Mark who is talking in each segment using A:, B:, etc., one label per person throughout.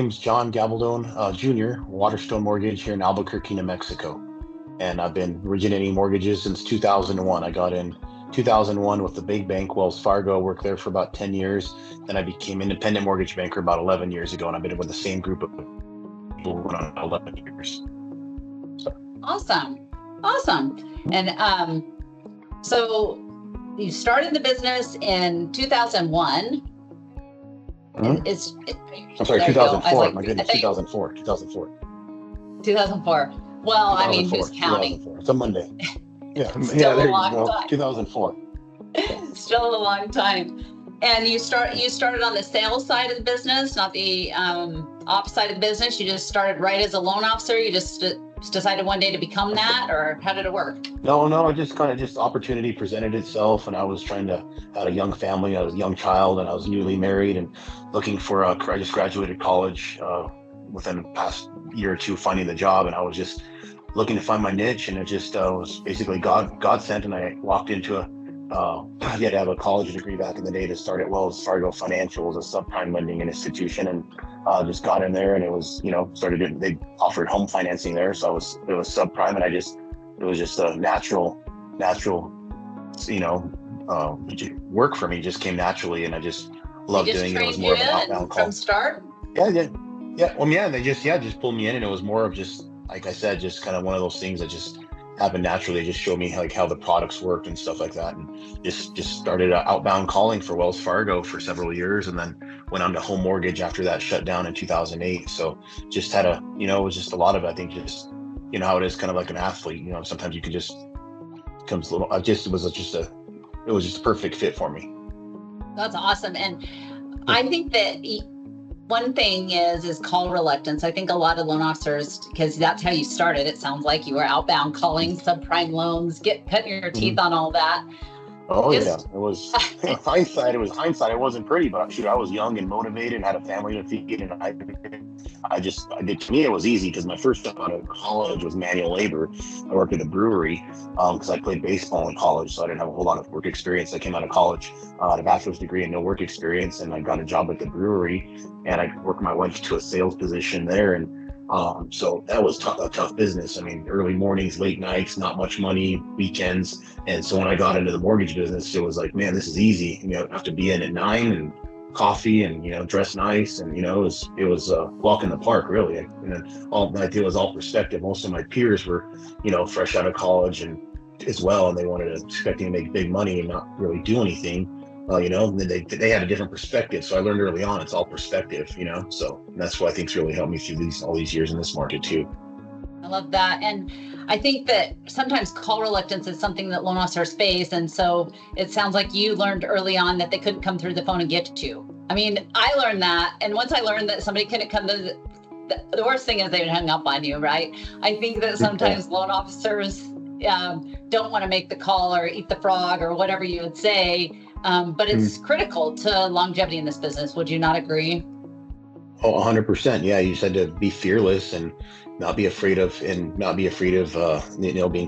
A: name's John Gabaldon Jr., Waterstone Mortgage here in Albuquerque, New Mexico. And I've been originating mortgages since 2001. I got in 2001 with the big bank, Wells Fargo, worked there for about 10 years. Then I became independent mortgage banker about 11 years ago, and I've been with the same group of people for 11 years. So.
B: Awesome. And so you started the business in 2001.
A: Mm-hmm. I'm sorry, 2004. My goodness, 2004.
B: 2004. Well, I mean, who's counting?
A: It's a Monday. Yeah,
B: Still
A: there
B: a long
A: you go.
B: time.
A: 2004.
B: Still a long time. And you started on the sales side of the business, not the ops side of the business. You just started right as a loan officer. You just decided one day to become that, or how did it work?
A: No, I just opportunity presented itself, and I was had a young family. I was a young child, and I was newly married and looking for I just graduated college within the past year or two, finding the job, and I was just looking to find my niche, and it just was basically God sent, and I walked into you had to have a college degree back in the day to start at Wells Fargo Financial as a subprime lending institution, and just got in there, and it was they offered home financing there, so it was subprime, and it was just a natural work for me, just came naturally, and I just loved doing it. It was more of an outbound call
B: from start.
A: Yeah. Well, yeah, they just pulled me in, and it was more of just, like I said, just kind of one of those things that just happened naturally. They just showed me like how the products worked and stuff like that, and just started outbound calling for Wells Fargo for several years, and then went on to home mortgage after that shut down in 2008. So just had it was just a lot of, I think, just how it is, kind of like an athlete. Sometimes you could just comes a little. It was just a perfect fit for me.
B: That's awesome, and I think that one thing is call reluctance. I think a lot of loan officers, because that's how you started. It sounds like you were outbound calling subprime loans, cutting your teeth on all that.
A: Oh, yeah, it was hindsight. It was hindsight. It wasn't pretty, but shoot, I was young and motivated and had a family to feed, and I did. To me, it was easy because my first job out of college was manual labor. I worked at a brewery because I played baseball in college, so I didn't have a whole lot of work experience. I came out of college, had a bachelor's degree and no work experience, and I got a job at the brewery, and I worked my way to a sales position there, and so that was a tough business. I mean, early mornings, late nights, not much money, weekends. And so when I got into the mortgage business, it was like, man, this is easy. I have to be in at 9 and coffee and, dress nice. And, it was a walk in the park, really. And then all I did was all perspective. Most of my peers were, fresh out of college and as well. And they expecting to make big money and not really do anything. And then they had a different perspective. So I learned early on, it's all perspective, so that's what I think's really helped me through all these years in this market too.
B: I love that. And I think that sometimes call reluctance is something that loan officers face. And so it sounds like you learned early on that they couldn't come through the phone and get to you. I mean, I learned that. And once I learned that somebody couldn't come to the worst thing is they would hang up on you, right? I think that sometimes loan officers don't want to make the call or eat the frog or whatever you would say. But it's critical to longevity in this business. Would you not agree?
A: Oh, 100%. Yeah, you said to be fearless and not be afraid of being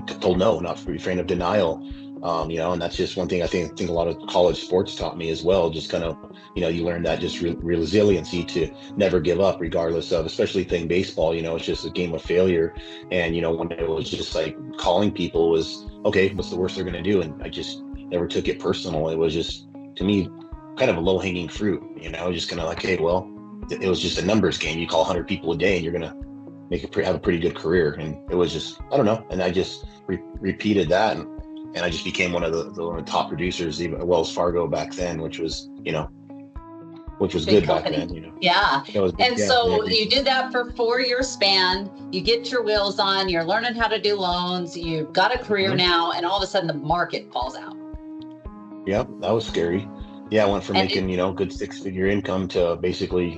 A: told no, not be afraid of denial. And that's just one thing I think a lot of college sports taught me as well. Just kind of, you learn that just resiliency to never give up, regardless of, especially playing baseball. It's just a game of failure. And when it was just like calling people was, okay, what's the worst they're going to do? And I just never took it personal. It was just, to me, kind of a low-hanging fruit, just kind of like, hey, well, it was just a numbers game. You call 100 people a day and you're going to have a pretty good career. And it was just, I don't know. And I just repeated that. And I just became one of the top producers, even at Wells Fargo back then, which was good
B: company.
A: Back then,
B: Yeah. You did that for 4-year span. You get your wheels on, you're learning how to do loans. You've got a career now, and all of a sudden the market falls out.
A: Yeah, that was scary. Yeah, I went from making, good 6-figure income to basically,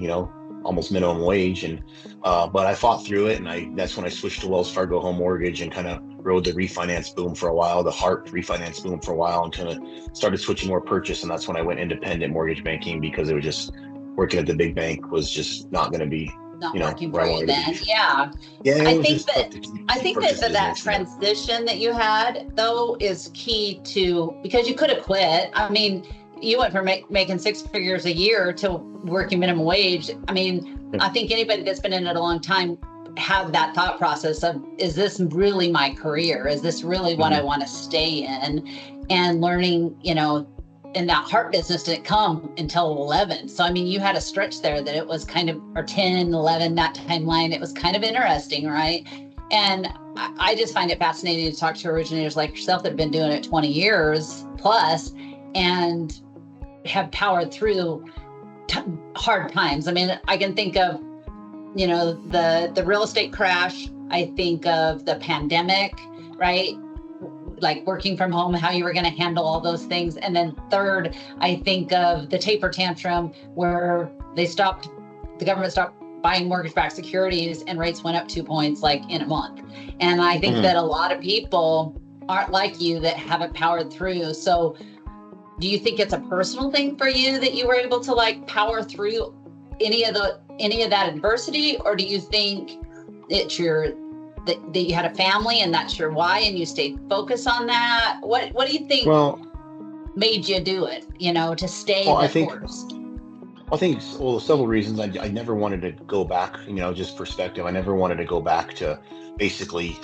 A: almost minimum wage. And, but I fought through it. And that's when I switched to Wells Fargo Home Mortgage and kind of rode the refinance boom for a while, the HARP refinance boom for a while, and kind of started switching more purchase. And that's when I went independent mortgage banking, because it was just working at the big bank was just not going to be
B: working for you then. Yeah. I think that transition that you had though is key to, because you could have quit. I mean, you went from making six figures a year to working minimum wage. I mean, I think anybody that's been in it a long time have that thought process of, is this really my career? Is this really what I want to stay in? And learning, you know, in that heart business didn't come until 11. So, I mean, you had a stretch there that it was kind of, or 10, 11, that timeline, it was kind of interesting, right? And I just find it fascinating to talk to originators like yourself that have been doing it 20 years plus and have powered through hard times. I mean, I can think of, you know, the real estate crash. I think of the pandemic, right? Like working from home, how you were going to handle all those things. And then third, I think of the taper tantrum where the government stopped buying mortgage-backed securities and rates went up 2 points like in a month. And I think that a lot of people aren't like you that haven't powered through. So do you think it's a personal thing for you that you were able to like power through any of that adversity? Or do you think it's that you had a family and that's your why and you stayed focused on that? What do you think made you do it, you know, to stay the course?
A: I think, several reasons. I never wanted to go back, you know, just perspective. I never wanted to go back to basically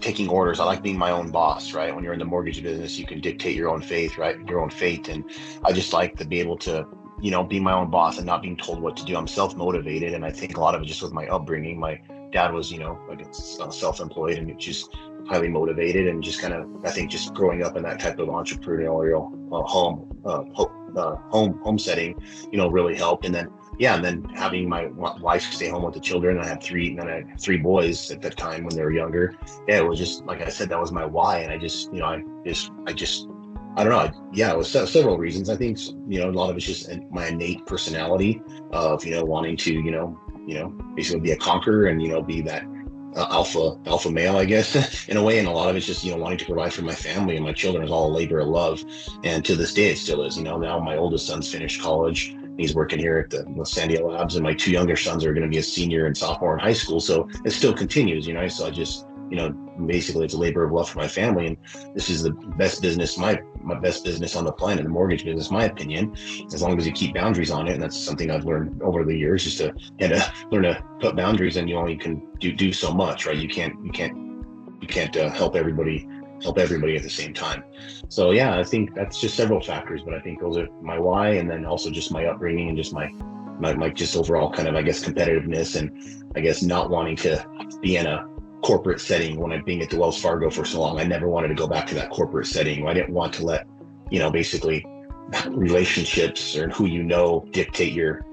A: taking orders. I like being my own boss, right? When you're in the mortgage business, you can dictate your own fate, right? Your own fate. And I just like to be able to, you know, be my own boss and not being told what to do. I'm self-motivated. And I think a lot of it just with my upbringing. My dad was, you know, like self-employed and just highly motivated, and just kind of, I think just growing up in that type of entrepreneurial home setting, you know, really helped. And then having my wife stay home with the children. I had three boys at that time when they were younger. Yeah, it was just, like I said, that was my why. And I just, you know, I don't know. It was several reasons. I think, you know, a lot of it's just my innate personality of, you know, wanting to, you know, basically be a conqueror and, you know, be that alpha male, I guess, in a way. And a lot of it's just, you know, wanting to provide for my family and my children is all a labor of love. And to this day, it still is. You know, now my oldest son's finished college. He's working here at the Sandia Labs, and my two younger sons are going to be a senior and sophomore in high school. So it still continues, you know. So I just, you know, basically it's a labor of love for my family, and this is the best business, my best business on the planet, the mortgage business, my opinion, as long as you keep boundaries on it. And that's something I've learned over the years, just to learn to put boundaries, and you only can do so much, right? You can't help everybody at the same time. So yeah, I think that's just several factors, but I think those are my why, and then also just my upbringing and just my just overall kind of, I guess, competitiveness, and I guess not wanting to be in a corporate setting. When I'm being at the Wells Fargo for so long, I never wanted to go back to that corporate setting. I didn't want to let, you know, basically relationships or who you know dictate your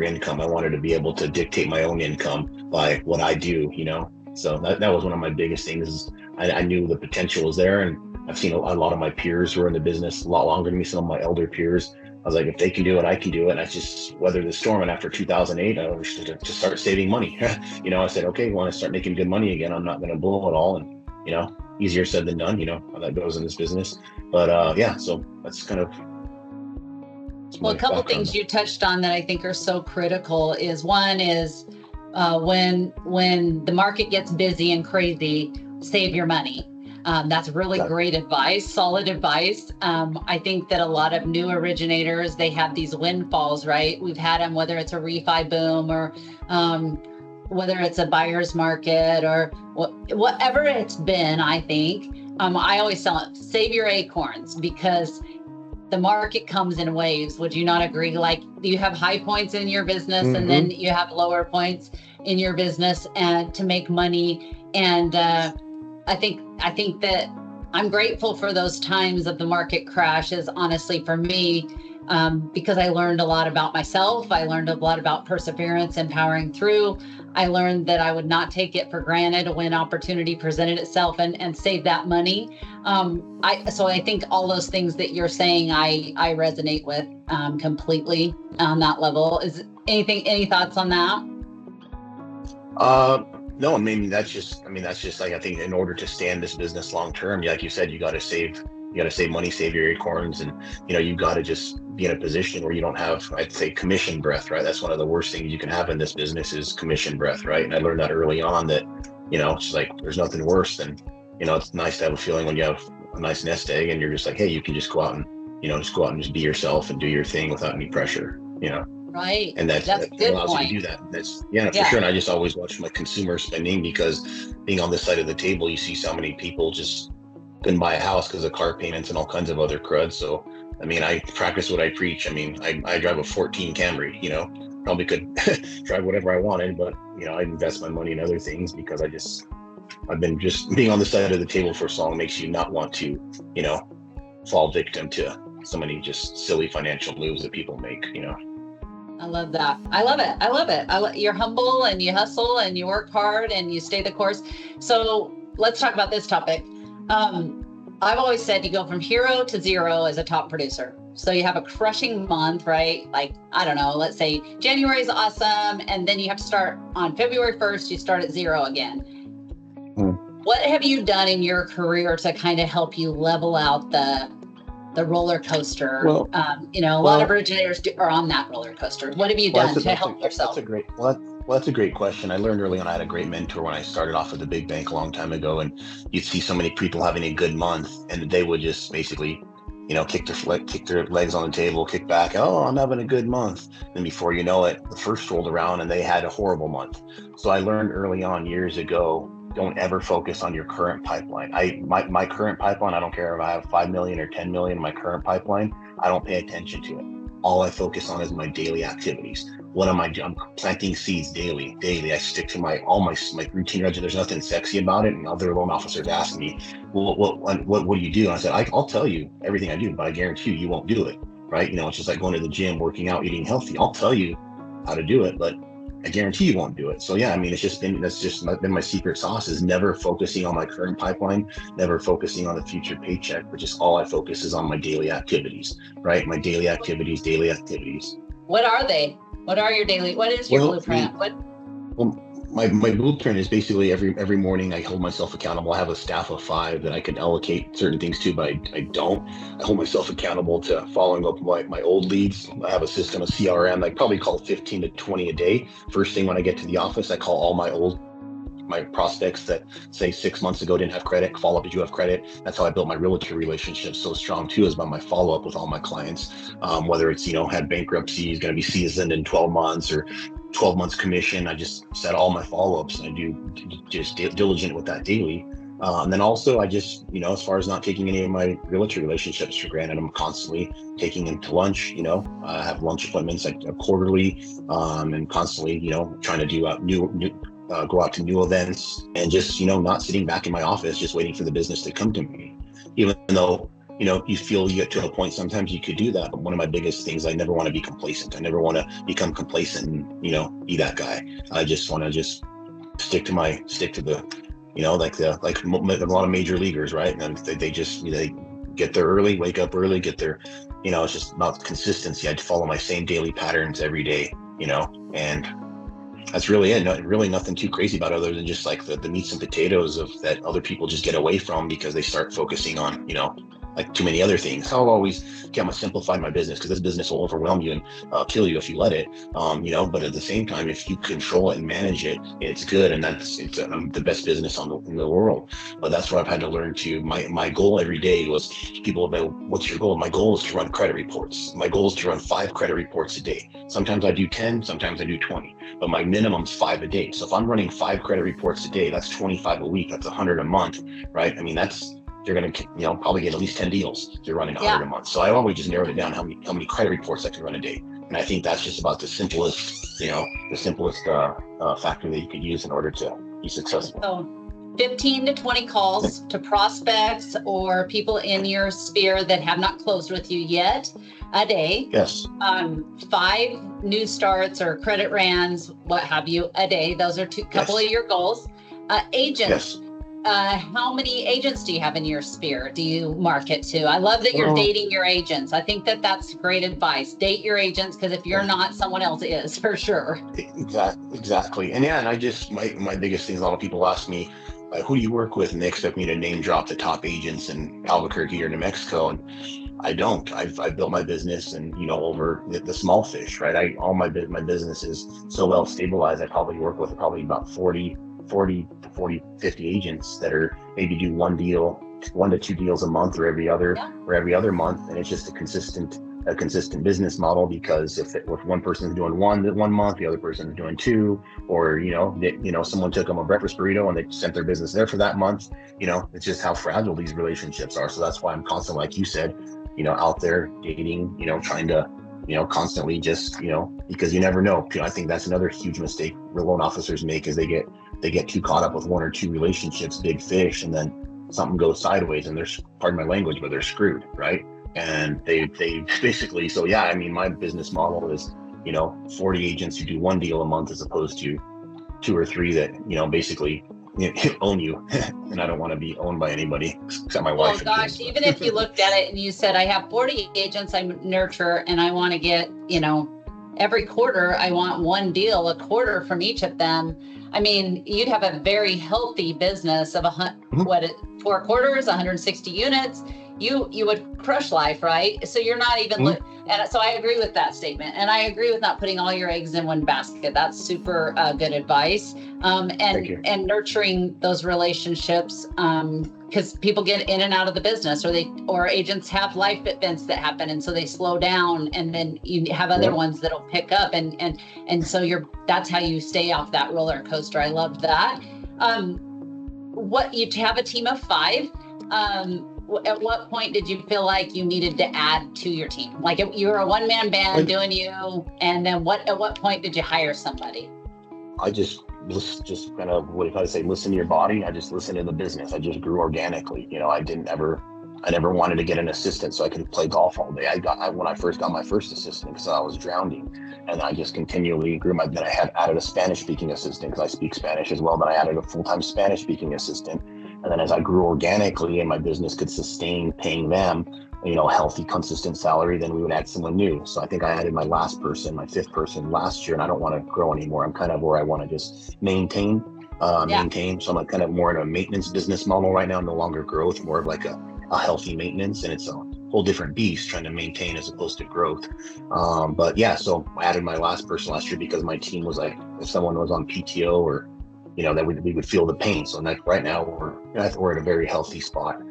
A: income. I wanted to be able to dictate my own income by what I do, you know. So that was one of my biggest things. Is I knew the potential was there, and I've seen a lot of my peers who are in the business a lot longer than me, some of my elder peers. I was like, if they can do it, I can do it. And I just weathered the storm. And after 2008, I was to start saving money. You know, I said, okay, when I start making good money again, I'm not going to blow it all. And, you know, easier said than done, you know, how that goes in this business. But yeah, so that's kind of.
B: Well, a couple things you touched on that I think are so critical is one is when the market gets busy and crazy, save your money. That's really great advice, solid advice. I think that a lot of new originators, they have these windfalls, right? We've had them, whether it's a refi boom or whether it's a buyer's market or whatever it's been, I think. I always tell them, save your acorns, because the market comes in waves. Would you not agree? Like, you have high points in your business, and then you have lower points in your business, and to make money. And I think that I'm grateful for those times of the market crashes, honestly, for me, because I learned a lot about myself. I learned a lot about perseverance and powering through. I learned that I would not take it for granted when opportunity presented itself, and save that money. So I think all those things that you're saying, I resonate with completely on that level. Any thoughts on that?
A: No, maybe that's just like, I think in order to stay in this business long term, like you said, you got to save money, save your acorns, and, you know, you got to just be in a position where you don't have, I'd say, commission breath, right? That's one of the worst things you can have in this business is commission breath, right? And I learned that early on, that, you know, it's like, there's nothing worse than, you know, it's nice to have a feeling when you have a nice nest egg, and you're just like, hey, you can just go out and, just go out and just be yourself and do your thing without any pressure,
B: Right.
A: and
B: That's a
A: that
B: good
A: allows
B: point.
A: you to do that. That's for sure. And I just always watch my consumer spending, because being on this side of the table, you see so many people just couldn't buy a house because of car payments and all kinds of other crud. So, I mean, I practice what I preach. I mean, I drive a 14 Camry, probably could drive whatever I wanted, but, I invest my money in other things because I've been just being on the side of the table for so long makes you not want to, fall victim to so many just silly financial moves that people make,
B: I love that. I love it. I love it. You're humble and you hustle and you work hard and you stay the course. So let's talk about this topic. I've always said you go from hero to zero as a top producer. So you have a crushing month, right? Like, I don't know, let's say January is awesome. And then you have to start on February 1st, you start at zero again. What have you done in your career to kind of help you level out the roller coaster?
A: Well,
B: a lot of originators are on that roller coaster. What have you done to help yourself?
A: That's a great question. I learned early on, I had a great mentor when I started off at the big bank a long time ago, and you'd see so many people having a good month, and they would just basically, kick their legs on the table, kick back. Oh, I'm having a good month. And before you know it, the first rolled around and they had a horrible month. So I learned early on years ago, don't ever focus on your current pipeline. My current pipeline, I don't care if I have 5 million or 10 million in my current pipeline, I don't pay attention to it. All I focus on is my daily activities. What am I doing? I'm planting seeds daily. I stick to my routine regimen. There's nothing sexy about it. And other loan officers ask me, well, what do you do? And I said, I'll tell you everything I do, but I guarantee you won't do it. Right? It's just like going to the gym, working out, eating healthy. I'll tell you how to do it, but I guarantee you won't do it. So yeah, I mean, that's just been my secret sauce, is never focusing on my current pipeline, never focusing on the future paycheck, but just all I focus is on my daily activities, right? My daily activities.
B: What are they? What are your daily, what is your blueprint?
A: My blueprint is basically every morning I hold myself accountable. I have a staff of 5 that I can allocate certain things to, but I don't. I hold myself accountable to following up my old leads. I have a system, a CRM. I probably call 15 to 20 a day. First thing when I get to the office, I call all my prospects that say 6 months ago didn't have credit. Follow up, did you have credit? That's how I built my realtor relationships so strong too, is by my follow up with all my clients. Whether it's, had bankruptcy, is going to be seasoned in 12 months or 12 months commission. I just set all my follow-ups, and I do just diligent with that daily. And then also I just, as far as not taking any of my realtor relationships for granted, I'm constantly taking them to lunch. I have lunch appointments like quarterly, and constantly, trying to do go out to new events, and just, not sitting back in my office, just waiting for the business to come to me, even though, you feel you get to a point, sometimes you could do that. But one of my biggest things, I never want to be complacent. I never want to become complacent and, be that guy. I just want to just stick to the, like a lot of major leaguers, right? And they get there early, wake up early, get there, it's just about consistency. I'd follow my same daily patterns every day, and that's really it. Really nothing too crazy about it, other than just like the meats and potatoes of that other people just get away from because they start focusing on, like too many other things. I'll always simplify my business, because this business will overwhelm you and kill you if you let it. But at the same time, if you control it and manage it, it's good, and it's the best business in the world. But that's what I've had to learn to. My goal every day was, people about, what's your goal? My goal is to run credit reports. My goal is to run 5 credit reports a day. Sometimes I do 10, sometimes I do 20, but my minimum's 5 a day. So if I'm running 5 credit reports a day, that's 25 a week. That's 100 a month, right? I mean, you're going to, probably get at least 10 deals if you're running 100 a month. So I always just narrowed it down how many credit reports I can run a day. And I think that's just about the simplest factor that you could use in order to be successful.
B: So 15 to 20 calls to prospects or people in your sphere that have not closed with you yet a day.
A: Yes.
B: 5 new starts or credit rans, what have you, a day. Those are couple of your goals. Agents.
A: Yes.
B: How many agents do you have in your sphere? Do you market to? I love that you're dating your agents. I think that's great advice. Date your agents, because if you're not, someone else is, for sure.
A: Exactly. And I just, my biggest thing is, a lot of people ask me, who do you work with? And they expect me to name drop the top agents in Albuquerque or New Mexico. And I don't. I've built my business and, over the small fish, right? My business is so well stabilized. I probably work with about 40 to 50 agents that are maybe do one deal 1 to 2 deals a month or every other month, and it's just a consistent business model, because if one person's doing one month, the other person is doing 2, or someone took them a breakfast burrito and they sent their business there for that month. It's just how fragile these relationships are. So that's why I'm constantly, like you said, out there dating, trying to constantly just because you never know. I think that's another huge mistake loan officers make, is they get too caught up with 1 or 2 relationships, big fish, and then something goes sideways and they're, pardon my language, but they're screwed, right? And they basically, so yeah, I mean, my business model is 40 agents who do 1 deal a month, as opposed to 2 or 3 that basically own you. And I don't want to be owned by anybody except my wife.
B: Well, gosh, even if you looked at it and you said, I have 40 agents I nurture, and I want to get every quarter I want 1 deal a quarter from each of them. I mean, you'd have a very healthy business of 4 quarters, 160 units. You would crush life, right? So you're not even and so I agree with that statement, and I agree with not putting all your eggs in one basket. That's super good advice. And nurturing those relationships, because people get in and out of the business, or agents have life events that happen, and so they slow down, and then you have other ones that'll pick up, and so that's how you stay off that roller coaster. I love that. What, you have a team of 5? At what point did you feel like you needed to add to your team? Like, you were a one-man band doing you, and then at what point did you hire somebody?
A: I just kind of, what if I say, listen to your body? I just listened to the business. I just grew organically. I never wanted to get an assistant so I could play golf all day. When I first got my first assistant, because I was drowning, and I just continually grew then I had added a Spanish speaking assistant, because I speak Spanish as well. Then I added a full-time Spanish speaking assistant. And then as I grew organically and my business could sustain paying them, healthy, consistent salary, then we would add someone new. So I think I added my 5th person last year, and I don't want to grow anymore. I'm kind of where I want to just maintain. So I'm like kind of more in a maintenance business model right now, no longer growth, more of like a healthy maintenance. And it's a whole different beast trying to maintain as opposed to growth. But yeah, so I added my last person last year because my team was like, if someone was on PTO or that we would feel the pain. So right now we're at a very healthy spot.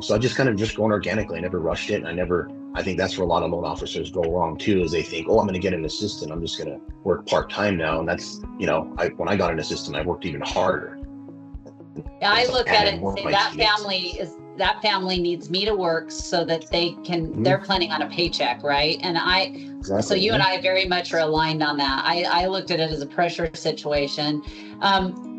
A: So I just kind of going organically. I never rushed it. I think that's where a lot of loan officers go wrong too, is they think, I'm going to get an assistant. I'm just going to work part-time now. And that's, when I got an assistant, I worked even harder.
B: Yeah, I look at it and say that family needs me to work so that they can, they're planning on a paycheck, right? And so you and I very much are aligned on that. I looked at it as a pressure situation.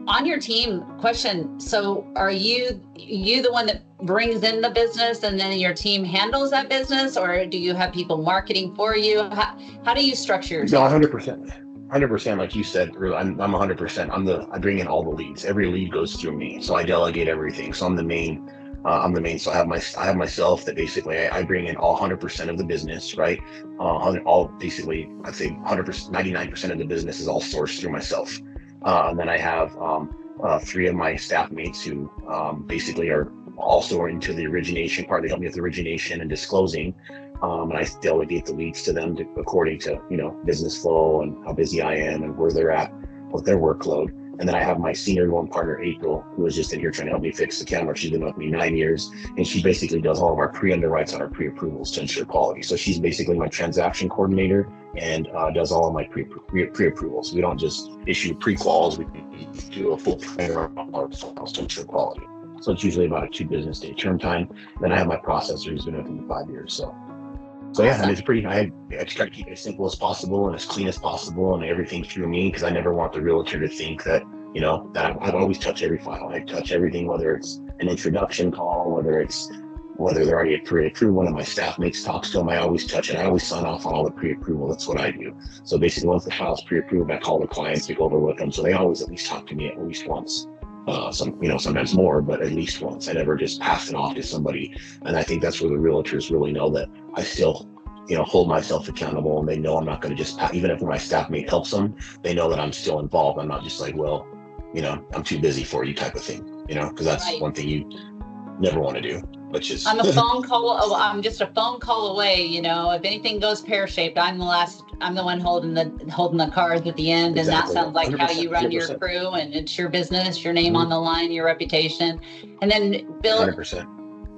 B: On your team, question, so are you the one that brings in the business and then your team handles that business, or do you have people marketing for you? How do you structure your team?
A: No, 100%, like you said, I'm 100%. I bring in all the leads. Every lead goes through me, so I delegate everything. So I'm the main. So I have myself that basically I bring in all 100% of the business, right? All basically, I'd say 100%, 99% of the business is all sourced through myself. And then I have 3 of my staff mates who basically are also into the origination part. They help me with origination and disclosing. And I delegate the leads to them according to, business flow and how busy I am and where they're at with their workload. And then I have my senior loan partner, April, who is just in here trying to help me fix the camera. She's been with me 9 years, and she basically does all of our pre-underwrites on our pre-approvals to ensure quality. So she's basically my transaction coordinator and does all of my pre-approvals. We don't just issue pre-quals, we do a full pre-files to ensure quality. So it's usually about a 2 business day turn time. Then I have my processor who's been with me for 5 years. So yeah, and it's I try to keep it as simple as possible and as clean as possible and everything through me, because I never want the realtor to think that, that I've always touched every file. I touch everything, whether it's an introduction call, whether they're already pre-approved. One of my staff mates talks to them, I always touch it. I always sign off on all the pre-approval. That's what I do. So basically, once the file's pre-approved, I call the clients to go over with them. So they always at least talk to me at least once. Sometimes more, but at least once. I never just pass it off to somebody. And I think that's where the realtors really know that I still, hold myself accountable, and they know I'm not going to just, even if my staff mate helps them, they know that I'm still involved. I'm not just like, well, I'm too busy for you type of thing, because that's right. One thing you never want to do, which is
B: I'm just a phone call away. If anything goes pear-shaped, I'm the one holding the cards at the end. Exactly. And that sounds like how you run 100%. Your crew, and it's your business, your name on the line, your reputation. And then Bill, 100%.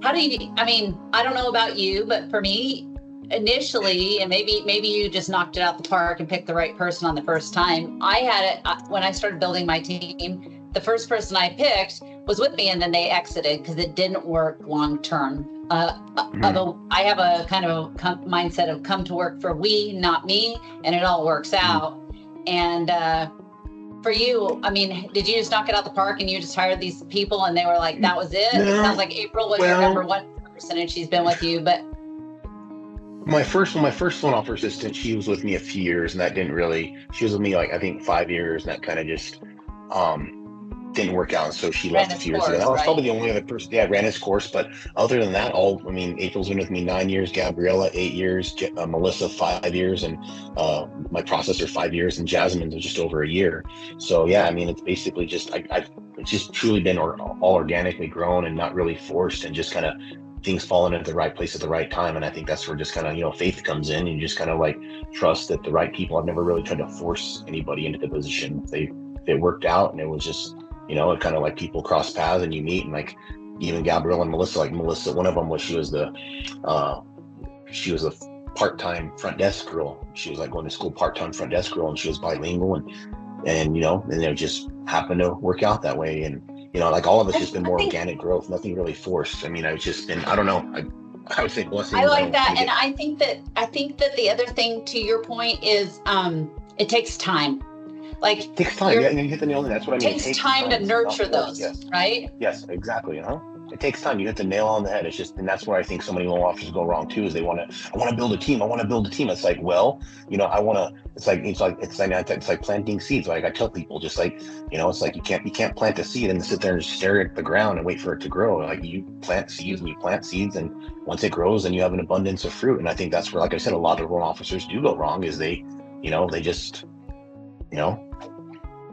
B: I mean, I don't know about you, but for me, initially, and maybe you just knocked it out the park and picked the right person on the first time. I had it when I started building my team. The first person I picked was with me, and then they exited because it didn't work long term. Although I have a kind of a mindset of come to work for we, not me, and it all works out. And for you, I mean, did you just knock it out the park and you just hired these people and they were like, that was it? No, it sounds like April was your number one person and she's been with you, but
A: my first loan officer assistant, she was with me a few years, and that didn't really. She was with me like I think 5 years, and that kind of just didn't work out, and so she left a few years ago. That was probably the only other person. Yeah, ran his course, but other than that, April's been with me 9 years, Gabriella 8 years, Melissa 5 years, and my processor 5 years, and Jasmine's just over a year. So yeah, I mean, it's basically just it's just truly been all organically grown and not really forced, and just kind of things falling at the right place at the right time. And I think that's where just kind of, faith comes in, and you just kind of like trust that the right people. I've never really tried to force anybody into the position. They worked out, and it was just, it kind of like people cross paths and you meet, and like even Gabrielle and Melissa, one of them was, she was a part-time front desk girl. She was like going to school part-time front desk girl, and she was bilingual, and it just happened to work out that way. And like all of us, just been more organic growth, nothing really forced. I mean, I've just been, I don't know, I would say blessing.
B: I like that. And I think that the other thing to your point is it takes time. Like
A: it takes time. Yeah, you hit the nail on it. That's what I mean.
B: It takes time to nurture those,
A: yes.
B: Right?
A: Yes, exactly. It takes time. You hit the nail on the head. It's just, and that's where I think so many loan officers go wrong too, is I want to build a team. It's like, well, it's like planting seeds. Like I tell people, just like, it's like you can't plant a seed and sit there and just stare at the ground and wait for it to grow. Like you plant seeds, and once it grows, then you have an abundance of fruit. And I think that's where, like I said, a lot of loan officers do go wrong, is they just.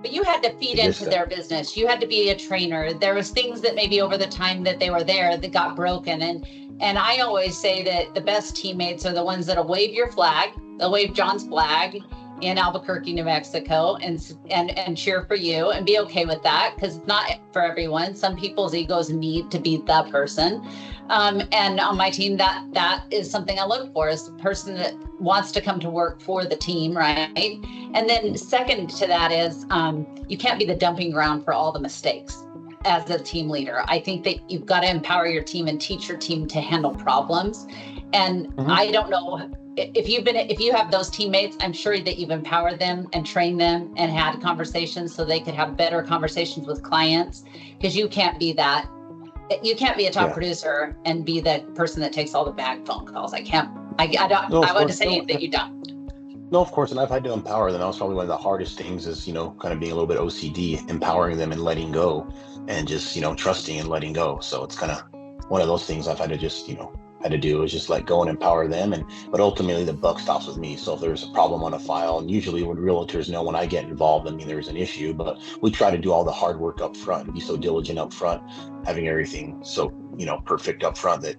B: But you had to feed into their business. You had to be a trainer. There was things that maybe over the time that they were there that got broken. And I always say that the best teammates are the ones that'll wave your flag. They'll wave John's flag in Albuquerque, New Mexico, and cheer for you and be okay with that, because it's not for everyone. Some people's egos need to be the person. And on my team, that is something I look for, is the person that wants to come to work for the team, right? And then second to that is you can't be the dumping ground for all the mistakes as a team leader. I think that you've got to empower your team and teach your team to handle problems. And I don't know if you have those teammates, I'm sure that you've empowered them and trained them and had conversations so they could have better conversations with clients, because you can't be that. You can't be a top producer and be the person that takes all the bad phone calls. I can't. I want to say that you don't.
A: No, of course. And I've had to empower them. That was probably one of the hardest things, is, kind of being a little bit OCD, empowering them and letting go, and just, trusting and letting go. So it's kind of one of those things I've had to just, had to do, is just let go and empower them. But ultimately the buck stops with me. So if there's a problem on a file, and usually when realtors know when I get involved, I mean, there's an issue, but we try to do all the hard work up front and be so diligent up front, having everything so, perfect up front, that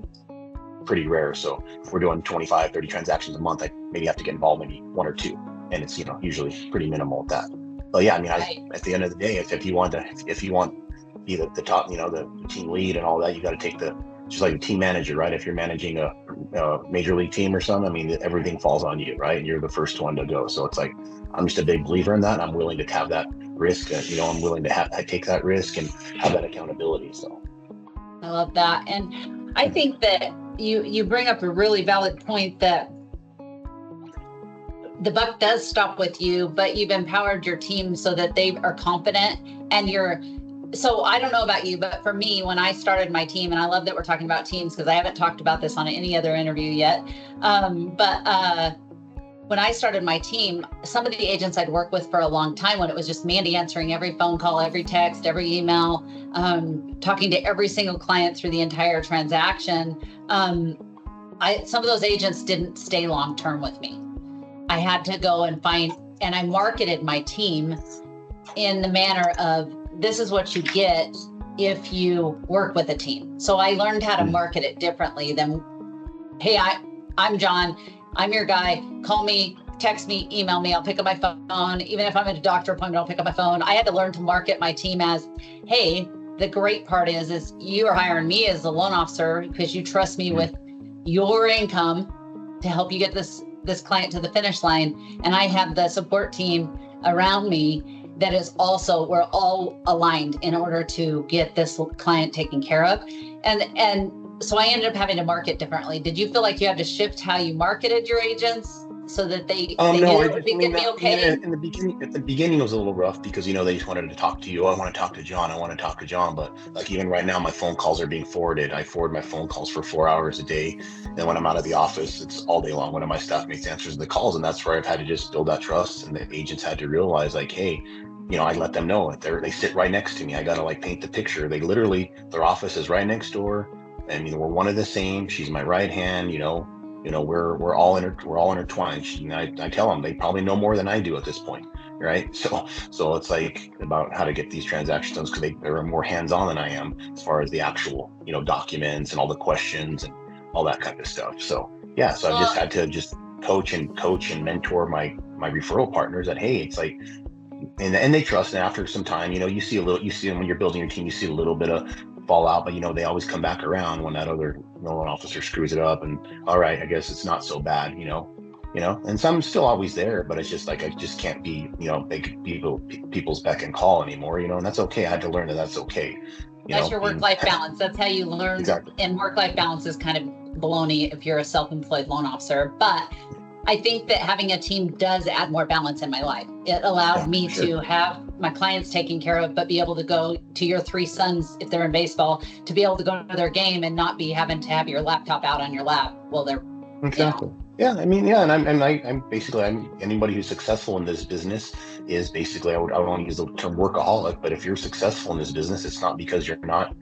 A: pretty rare. So if we're doing 25, 30 transactions a month, I maybe have to get involved maybe one or two. And it's, usually pretty minimal at that. But yeah, I mean, at the end of the day, if you want to be the top, the team lead and all that, you got to take just like a team manager, right? If you're managing a major league team or something, I mean, everything falls on you, right? And you're the first one to go. So it's like, I'm just a big believer in that. I'm willing to have that risk. I'm willing to take that risk and have that accountability. So
B: I love that. And I think that you bring up a really valid point, that the buck does stop with you, but you've empowered your team so that they are confident, and so I don't know about you, but for me, when I started my team, and I love that we're talking about teams because I haven't talked about this on any other interview yet. But when I started my team, some of the agents I'd worked with for a long time, when it was just Mandy answering every phone call, every text, every email, talking to every single client through the entire transaction, some of those agents didn't stay long-term with me. I had to go and I marketed my team in the manner of, this is what you get if you work with a team. So I learned how to market it differently than, hey, I'm John, I'm your guy, call me, text me, email me, I'll pick up my phone. Even if I'm at a doctor appointment, I'll pick up my phone. I had to learn to market my team as, hey, the great part is you are hiring me as a loan officer because you trust me with your income to help you get this client to the finish line. And I have the support team around me that is also, we're all aligned in order to get this client taken care of. And so I ended up having to market differently. Did you feel like you had to shift how you marketed your agents so that they
A: no,
B: knew
A: I
B: it would be okay?
A: at the beginning it was a little rough because, they just wanted to talk to you. Oh, I want to talk to John. I want to talk to John. But like even right now, my phone calls are being forwarded. I forward my phone calls for 4 hours a day. And when I'm out of the office, it's all day long. One of my staff mates answers the calls. And that's where I've had to just build that trust. And the agents had to realize like, hey, I let them know they sit right next to me. I got to like paint the picture. They literally, their office is right next door. And we're one of the same. She's my right hand. We're all intertwined. I tell them they probably know more than I do at this point, right? So it's like about how to get these transactions done because they're more hands-on than I am as far as the actual documents and all the questions and all that kind of stuff. So yeah, so I've just had to just coach and mentor my referral partners that hey, it's like. And they trust. And after some time, you see them when you're building your team, you see a little bit of fallout, but they always come back around when that other loan officer screws it up. And all right, I guess it's not so bad, and some still always there, but it's just like I just can't be, people's beck and call anymore, and that's okay. I had to learn that that's okay.
B: That's your work-life balance. That's how you learn.
A: Exactly.
B: And work-life balance is kind of baloney if you're a self-employed loan officer, but I think that having a team does add more balance in my life. It allowed me to have my clients taken care of, but be able to go to your 3 sons, if they're in baseball, to be able to go to their game and not be having to have your laptop out on your lap while they're
A: exactly. Yeah, and I'm basically anybody who's successful in this business is basically I would want to use the term workaholic, but if you're successful in this business, it's not because you're not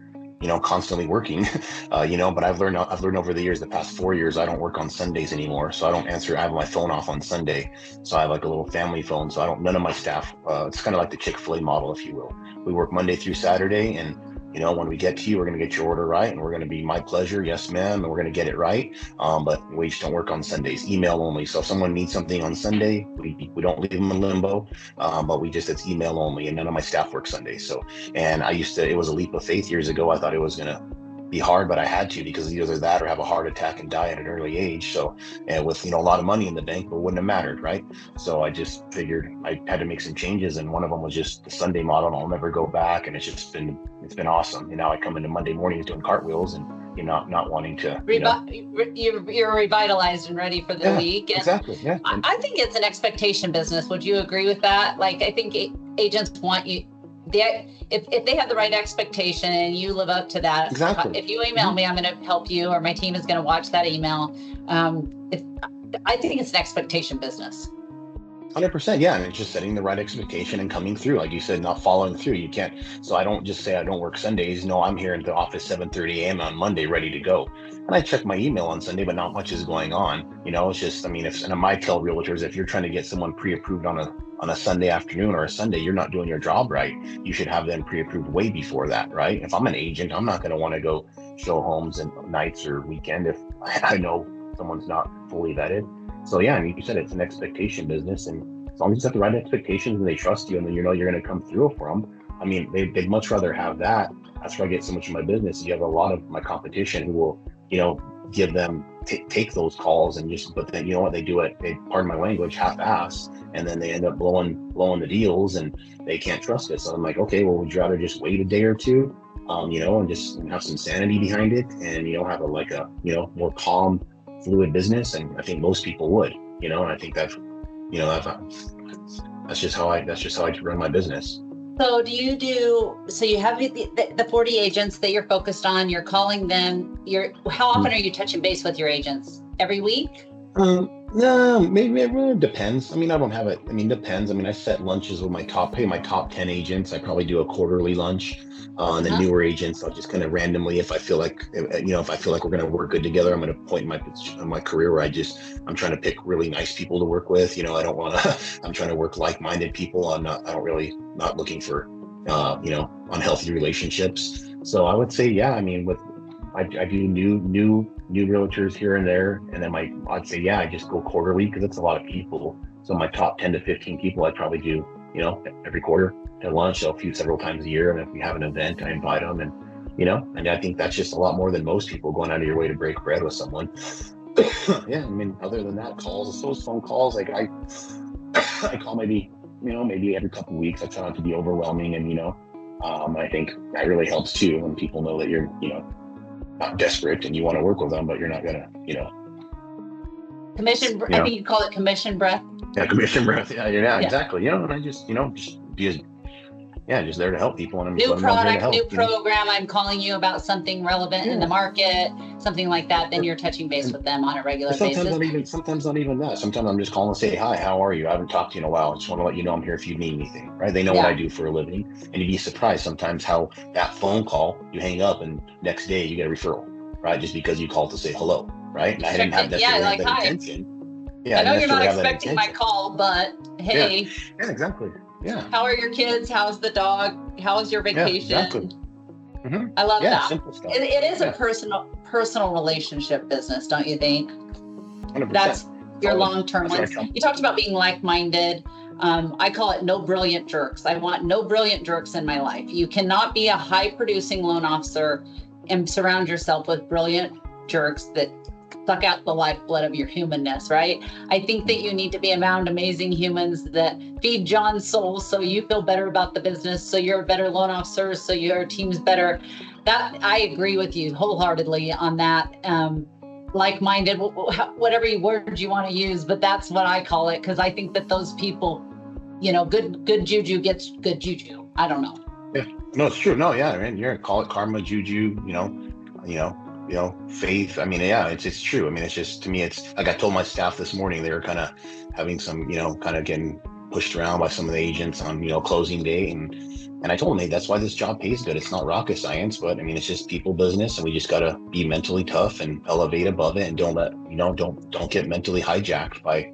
A: constantly working, but I've learned over the years, the past 4 years, I don't work on Sundays anymore. So I don't answer, I have my phone off on Sunday. So I have like a little family phone. So none of my staff, it's kind of like the Chick-fil-A model, if you will. We work Monday through Saturday. And, when we get to you, we're going to get your order right. And we're going to be my pleasure. Yes, ma'am. And we're going to get it right. But we just don't work on Sundays, email only. So if someone needs something on Sunday, we don't leave them in limbo, but it's email only. And none of my staff work Sundays. So, and it was a leap of faith years ago. I thought it was going to be hard, but I had to because either that or have a heart attack and die at an early age. So, and with, a lot of money in the bank, but wouldn't have mattered. Right. So I just figured I had to make some changes. And one of them was just the Sunday model. And I'll never go back. And it's been awesome. And now I come into Monday mornings doing cartwheels and not wanting to.
B: You're revitalized and ready for the week. And
A: exactly. Yeah.
B: I think it's an expectation business. Would you agree with that? Like, I think agents want you. If they have the right expectation and you live up to that,
A: exactly.
B: If you email me, I'm going to help you, or my team is going to watch that email. I think it's an expectation business.
A: 100%. Yeah. And it's just setting the right expectation and coming through. Like you said, not following through. You can't. So I don't just say I don't work Sundays. No, I'm here in the office 7:30 a.m. on Monday, ready to go. And I check my email on Sunday, but not much is going on. It's just, and I tell realtors, if you're trying to get someone pre-approved on a Sunday afternoon or a Sunday, you're not doing your job right. You should have them pre-approved way before that, right? If I'm an agent, I'm not going to want to go show homes and nights or weekend if I know someone's not fully vetted. So yeah, you said it's an expectation business, and as long as you set the right expectations and they trust you, and then you're going to come through for them. They'd much rather have that. That's where I get so much of my business. You have a lot of my competition who will, give them take those calls and but then they do it. They, pardon my language, half-ass, and then they end up blowing the deals, and they can't trust it. So I'm like, okay, well, would you rather just wait a day or two, and just have some sanity behind it, and have a more calm, fluid business? And I think most people would, and I think that's just how I run my business.
B: So you have the 40 agents that you're focused on, you're calling them, how often are you touching base with your agents? Every week?
A: No, maybe it really depends. I don't have it. Depends. I set lunches with my top 10 agents. I probably do a quarterly lunch. And the newer agents, I'll just kind of randomly, if I feel like we're going to work good together, I'm at a point in my career where I'm trying to pick really nice people to work with. I don't want to, I'm trying to work like-minded people. Not looking for, unhealthy relationships. So I would say, yeah, I do new realtors here and there. And then I'd say, yeah, I just go quarterly because it's a lot of people. So my top 10 to 15 people, I probably do every quarter at lunch, several times a year. And if we have an event, I invite them, and and I think that's just a lot more than most people going out of your way to break bread with someone. Yeah, I mean, other than that, calls, those phone calls, like I call maybe every couple of weeks. I try not to be overwhelming, and I think that really helps too when people know that you're not desperate and you want to work with them, but you're not gonna
B: commission. I think you call it commission breath.
A: Yeah, commission breath. Yeah, exactly. And I just just there to help people, and I'm
B: new product, new program. I'm calling you about something relevant in the market, something like that. Then you're touching base with them on a regular basis.
A: Sometimes not even that. Sometimes I'm just calling to say, hi, how are you? I haven't talked to you in a while. I just want to let you know I'm here if you need anything, right? They know what I do for a living, and you'd be surprised sometimes how that phone call, you hang up and next day you get a referral, right? Just because you called to say hello, right? And I didn't have necessarily that intention.
B: Yeah, I know you're not expecting my call, but hey.
A: Yeah, exactly. Yeah.
B: How are your kids? How's the dog? How's your vacation?
A: Yeah, exactly. Mm-hmm.
B: I love that.
A: Simple stuff.
B: It is a personal relationship business, don't you think?
A: 100%.
B: That's your long-term ones. You talked about being like-minded. I call it no brilliant jerks. I want no brilliant jerks in my life. You cannot be a high-producing loan officer and surround yourself with brilliant jerks that suck out the lifeblood of your humanness, right? I think that you need to be around amazing humans that feed John's soul so you feel better about the business, so you're a better loan officer, so your team's better. That I agree with you wholeheartedly on that. Like-minded, whatever words you want to use, but that's what I call it, because I think that those people, good juju gets good juju. I don't know.
A: Yeah, no, it's true. No, yeah, man, you're call it karma, juju, faith. I mean, yeah, it's true. I mean, it's just, to me, it's like I told my staff this morning, they were kind of having some, kind of getting pushed around by some of the agents on, closing day. And I told them, hey, that's why this job pays good. It's not rocket science, but I mean, it's just people business, and we just got to be mentally tough and elevate above it, and don't let, don't get mentally hijacked by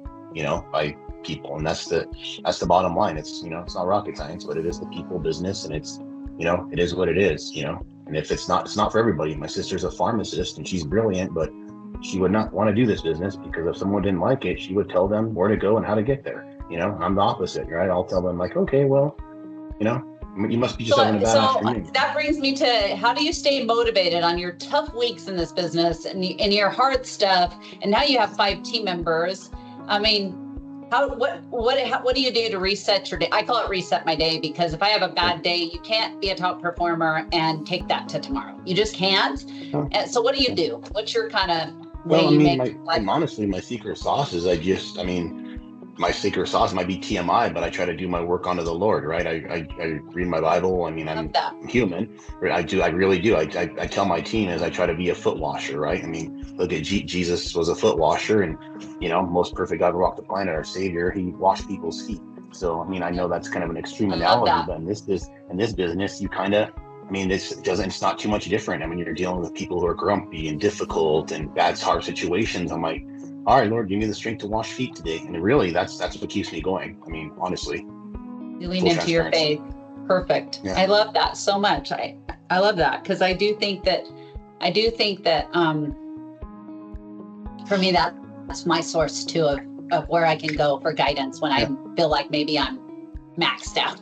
A: people. And that's the bottom line. It's, it's not rocket science, but it is the people business, and it's, it is what it is, And if it's not for everybody. My sister's a pharmacist and she's brilliant, but she would not want to do this business because if someone didn't like it, she would tell them where to go and how to get there. I'm the opposite, right? I'll tell them like, okay, well, you must be just having a bad afternoon.
B: That brings me to, how do you stay motivated on your tough weeks in this business and your hard stuff? And now you have 5 team members. I mean, what do you do to reset your day? I call it reset my day, because if I have a bad day, you can't be a top performer and take that to tomorrow. You just can't. And so what do you do? What's your kind of way
A: honestly, my secret sauce is my secret sauce might be TMI, but I try to do my work unto the Lord, right? I read my Bible. I mean, I'm human. I really do. I tell my team as I try to be a foot washer, right? I mean, look at Jesus was a foot washer, and most perfect God who walked the planet, our Savior, he washed people's feet. So I mean, I know that's kind of an extreme analogy, but in this business, you kind of, it's not too much different. I mean, you're dealing with people who are grumpy and difficult and bad, hard situations. I'm like, all right, Lord, give me the strength to wash feet today. And really, that's what keeps me going. I mean, honestly.
B: You lean into your faith. Perfect. Yeah. I love that so much. I love that, because I do think that for me, that's my source too of where I can go for guidance when I feel like maybe I'm maxed out.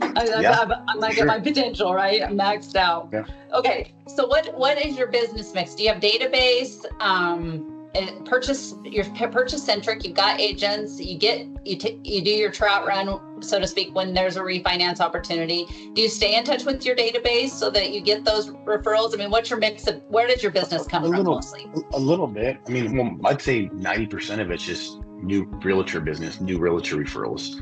B: I'm like at my potential, right? I'm maxed out. Yeah. Okay. So what is your business mix? Do you have database? You're purchase centric. You've got agents. You do your trout run, so to speak, when there's a refinance opportunity. Do you stay in touch with your database so that you get those referrals? I mean, what's your mix of, where does your business come from mostly?
A: A little bit. I mean, I'd say 90% of it's just new realtor business, new realtor referrals.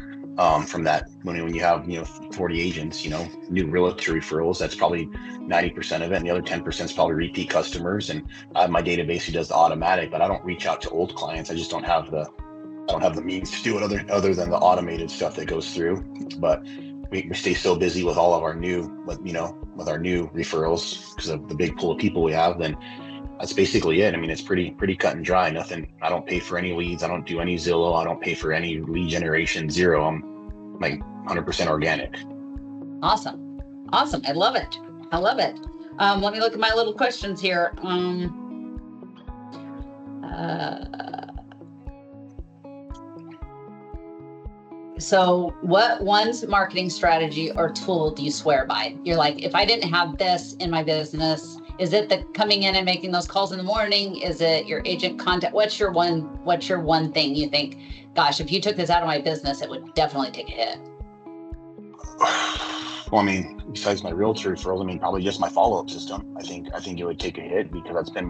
A: From that, when you have 40 agents, new realtor referrals, that's probably 90% of it, and the other 10% is probably repeat customers. And I have my database who does the automatic, but I don't reach out to old clients. I just don't have the means to do it other than the automated stuff that goes through. But we stay so busy with all of our new referrals because of the big pool of people we have. Then that's basically it. I mean, it's pretty cut and dry. Nothing. I don't pay for any leads. I don't do any Zillow. I don't pay for any lead generation. Zero. I'm like 100% organic.
B: Awesome. I love it. Let me look at my little questions here. So what one's marketing strategy or tool do you swear by? You're like, if I didn't have this in my business, is it the coming in and making those calls in the morning? Is it your agent contact? What's your one thing you think, gosh, if you took this out of my business, it would definitely take a hit?
A: Well, I mean, besides my realtor referrals, I mean, probably just my follow-up system. I think it would take a hit because that's been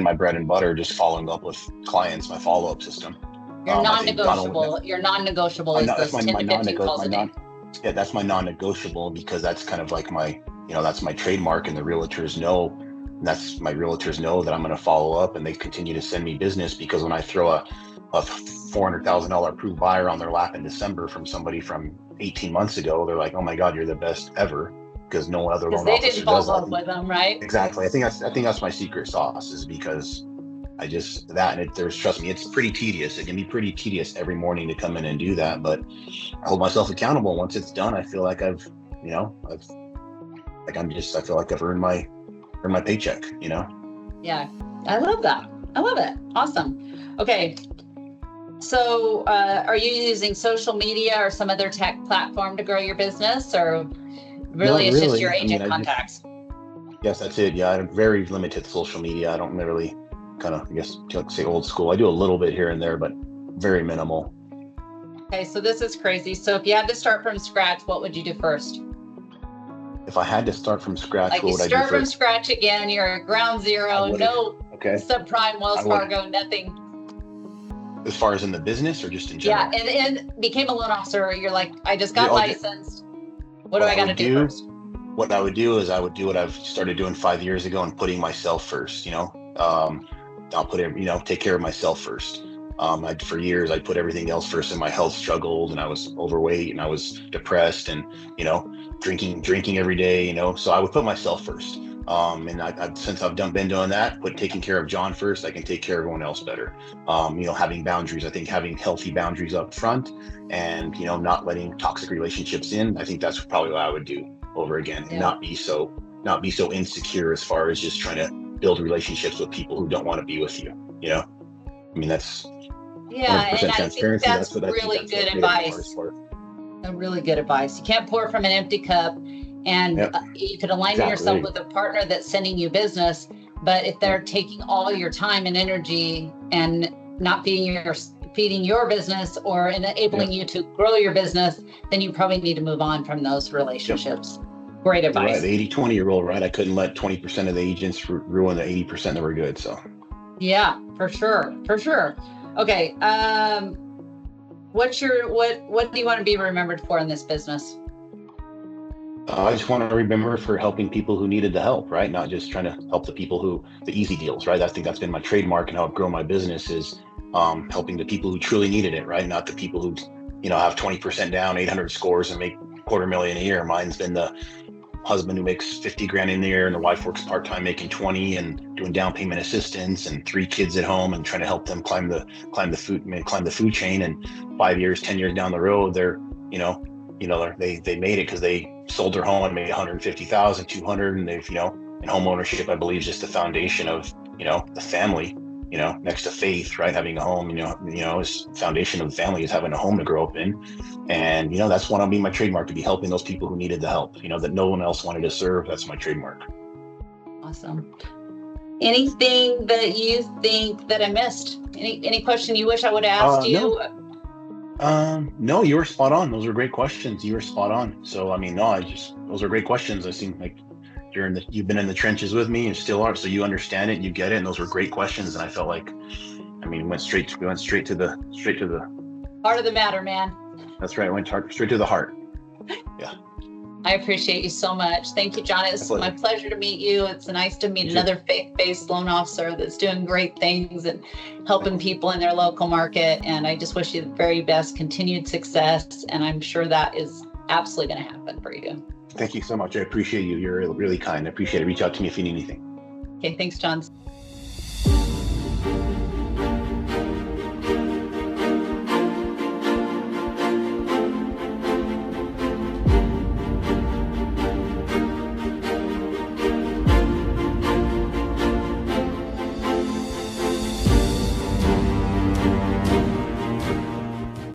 A: my bread and butter, just following up with clients, my follow-up system.
B: Your non-negotiable. Your non-negotiable is those 10 to 15 calls a day.
A: Yeah, that's my non-negotiable because that's kind of like that's my trademark, and the realtors know. And that's my realtors know that I'm going to follow up, and they continue to send me business because when I throw a $400,000 approved buyer on their lap in December from somebody from 18 months ago, they're like, "Oh my God, you're the best ever," because no other loan officer does that. They didn't follow up
B: with them, right?
A: Exactly. I think that's my secret sauce, is because trust me, it's pretty tedious. It can be pretty tedious every morning to come in and do that, but I hold myself accountable. Once it's done, I feel like I feel like I've earned my paycheck,
B: Yeah. I love that. I love it. Awesome. Okay. So, are you using social media or some other tech platform to grow your business, or really it's just your agent contacts?
A: Yes, that's it. Yeah. I have very limited social media. I don't really say old school. I do a little bit here and there, but very minimal.
B: Okay, so this is crazy. So if you had to start from scratch, what would you do first?
A: If I had to start from scratch,
B: what would I do first? Start from scratch again. You're at ground zero. No subprime, Wells Fargo, nothing.
A: As far as in the business or just in general?
B: Yeah, and became a loan officer. You're like, I just got licensed. What do I got to do first?
A: What I would do is I would do what I've started doing 5 years ago and putting myself first. I'll take care of myself first. For years, I put everything else first, and my health struggled, and I was overweight, and I was depressed, and drinking every day. So I would put myself first. And since I've been doing that, taking care of John first, I can take care of everyone else better. Having boundaries. I think having healthy boundaries up front, and not letting toxic relationships in. I think that's probably what I would do over again, and not be so insecure as far as just trying to build relationships with people who don't want to be with you. I mean, that's
B: and I think that's really good advice. Really good advice. You can't pour from an empty cup, and you could align yourself with a partner that's sending you business, but if they're taking all your time and energy and not feeding your business or enabling you to grow your business, then you probably need to move on from those relationships. Great advice.
A: Right, the 80-20 rule, right? I couldn't let 20% of the agents ruin the 80% that were good. So.
B: Yeah, for sure. Okay. What do you want to be remembered for in this business?
A: I just want to remember for helping people who needed the help, right? Not just trying to help the easy deals, right? I think that's been my trademark and how I've grown my business is helping the people who truly needed it, right? Not the people who, have 20% down, 800 scores and make $250,000 a year. Mine's been the husband who makes $50,000 a year and the wife works part-time making 20 and doing down payment assistance and 3 kids at home and trying to help them climb the food chain. And 5 years, 10 years down the road, they're, they made it because they sold their home and made 150,000, 200, and they've, and home ownership, I believe, is just the foundation of, the family, next to faith, right? Having a home, is foundation of the family is having a home to grow up in. And, that's one of my trademark, to be helping those people who needed the help, that no one else wanted to serve. That's my trademark.
B: Awesome. Anything that you think that I missed? Any question you wish I would have asked you?
A: No, you were spot on. Those were great questions. You were spot on. So, those are great questions. I seem like you've been in the trenches with me and still are. So you understand it, you get it. And those were great questions. And I felt like, we went straight to the
B: heart of the matter, man.
A: That's right. I went straight to the heart. Yeah.
B: I appreciate you so much. Thank you, John. It's my pleasure to meet you. It's nice to meet another faith-based loan officer that's doing great things and helping people in their local market. And I just wish you the very best continued success. And I'm sure that is absolutely going to happen for you.
A: Thank you so much. I appreciate you. You're really kind. I appreciate it. Reach out to me if you need anything.
B: Okay. Thanks, John.